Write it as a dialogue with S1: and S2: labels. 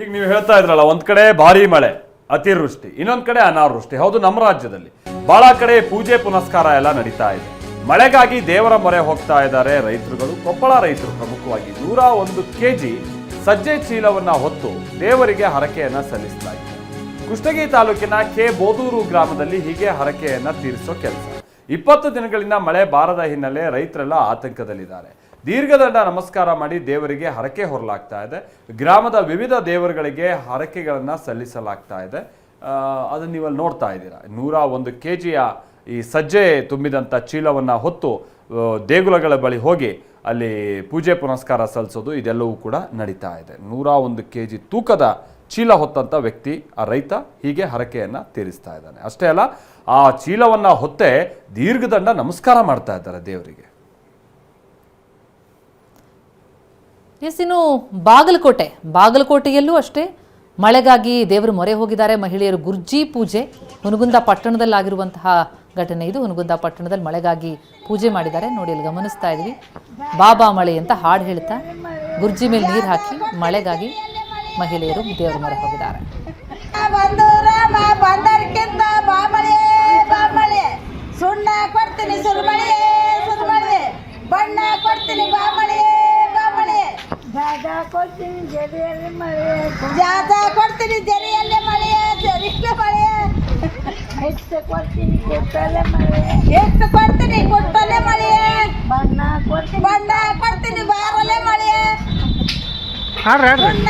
S1: ಈಗ ನೀವು ಹೇಳ್ತಾ ಇದ್ರಲ್ಲ, ಒಂದ್ ಕಡೆ ಭಾರಿ ಮಳೆ, ಅತಿವೃಷ್ಟಿ, ಇನ್ನೊಂದ್ ಕಡೆ ಅನಾವೃಷ್ಟಿ. ಹೌದು, ನಮ್ಮ ರಾಜ್ಯದಲ್ಲಿ ಬಹಳ ಕಡೆ ಪೂಜೆ ಪುನಸ್ಕಾರ ಎಲ್ಲ ನಡೀತಾ ಇದೆ. ಮಳೆಗಾಗಿ ದೇವರ ಮೊರೆ ಹೋಗ್ತಾ ಇದ್ದಾರೆ ರೈತರುಗಳು. ಕೊಪ್ಪಳ ರೈತರು ಪ್ರಮುಖವಾಗಿ 101 kg ಸಜ್ಜೆ ಚೀಲವನ್ನ ಹೊತ್ತು ದೇವರಿಗೆ ಹರಕೆಯನ್ನ ಸಲ್ಲಿಸಲಾಗಿದೆ. ಕುಷ್ಟಗಿ ತಾಲೂಕಿನ ಕೆ ಬೋದೂರು ಗ್ರಾಮದಲ್ಲಿ ಹೀಗೆ ಹರಕೆಯನ್ನ ತೀರಿಸೋ ಕೆಲಸ. 20 ದಿನಗಳಿಂದ ಮಳೆ ಬಾರದ ಹಿನ್ನೆಲೆ ರೈತರೆಲ್ಲ ಆತಂಕದಲ್ಲಿದ್ದಾರೆ. ದೀರ್ಘದಂಡ ನಮಸ್ಕಾರ ಮಾಡಿ ದೇವರಿಗೆ ಹರಕೆ ಹೊರಲಾಗ್ತಾ ಇದೆ. ಗ್ರಾಮದ ವಿವಿಧ ದೇವರುಗಳಿಗೆ ಹರಕೆಗಳನ್ನ ಸಲ್ಲಿಸಲಾಗ್ತಾ ಇದೆ. ಅದನ್ನ ನೀವಲ್ಲಿ ನೋಡ್ತಾ ಇದ್ದೀರಾ. 101 kg ಈ ಸಜ್ಜೆ ತುಂಬಿದಂಥ ಚೀಲವನ್ನ ಹೊತ್ತು ದೇಗುಲಗಳ ಬಳಿ ಹೋಗಿ ಅಲ್ಲಿ ಪೂಜೆ ಪುನಸ್ಕಾರ ಸಲ್ಲಿಸೋದು ಇದೆಲ್ಲವೂ ಕೂಡ ನಡೀತಾ ಇದೆ. 101 kg ತೂಕದ ಚೀಲ ಹೊತ್ತಂಥ ವ್ಯಕ್ತಿ, ಆ ರೈತ ಹೀಗೆ ಹರಕೆಯನ್ನ ತೀರಿಸ್ತಾ ಇದ್ದಾನೆ. ಅಷ್ಟೇ ಅಲ್ಲ, ಆ ಚೀಲವನ್ನ ಹೊತ್ತೆ ದೀರ್ಘದಂಡ ನಮಸ್ಕಾರ ಮಾಡ್ತಾ ಇದ್ದಾರೆ ದೇವರಿಗೆ.
S2: ಇನ್ನು ಬಾಗಲಕೋಟೆಯಲ್ಲೂ ಅಷ್ಟೇ ಮಳೆಗಾಗಿ ದೇವರು ಮೊರೆ ಹೋಗಿದ್ದಾರೆ ಮಹಿಳೆಯರು. ಗುರ್ಜಿ ಪೂಜೆ ಹುನಗುಂದ ಪಟ್ಟಣದಲ್ಲಾಗಿರುವಂತಹ ಘಟನೆ ಇದು. ಹುನಗುಂದ ಪಟ್ಟಣದಲ್ಲಿ ಮಳೆಗಾಗಿ ಪೂಜೆ ಮಾಡಿದ್ದಾರೆ. ನೋಡಿ, ಅಲ್ಲಿ ಗಮನಿಸ್ತಾ ಇದ್ವಿ. ಬಾಬಾ ಮಳೆ ಅಂತ ಹಾಡು ಹೇಳ್ತಾ ಗುರ್ಜಿ ಮೇಲೆ ನೀರು ಹಾಕಿ ಮಳೆಗಾಗಿ ಮಹಿಳೆಯರು ದೇವರ ಮೊರೆ ಹೋಗಿದ್ದಾರೆ.
S3: ಸುಣ್ಣ ಕೊಡ್ತೀನಿ ಸುರುಮಳೆ ಸುರುಮಳೆ, ಬಣ್ಣ ಕೊಡ್ತೀನಿ ಬಾಮಳೆ ಬಾಮಳೆ, ಜಾಗ ಕೊಡ್ತೀನಿ ಜರಿಯಲ್ಲಿ ಮಳೆ, ಜಾಗ ಕೊಡ್ತೀನಿ ಜರಿಯಲ್ಲಿ ಮಳೆ ಜರಿಯಲ್ಲಿ ಮಳೆ, ಹೆಚ್ಚು ಕೊಡ್ತೀನಿ ಕೊಟ್ಟಲೆ ಮಳೆ, ಎಷ್ಟು ಕೊಡ್ತೀನಿ ಕೊಟ್ಟಲೆ ಮಳೆ, ಬಣ್ಣ ಕೊಡ್ತೀನಿ ಬಾರಲೆ ಮಳೆ, ಸುಣ್ಣ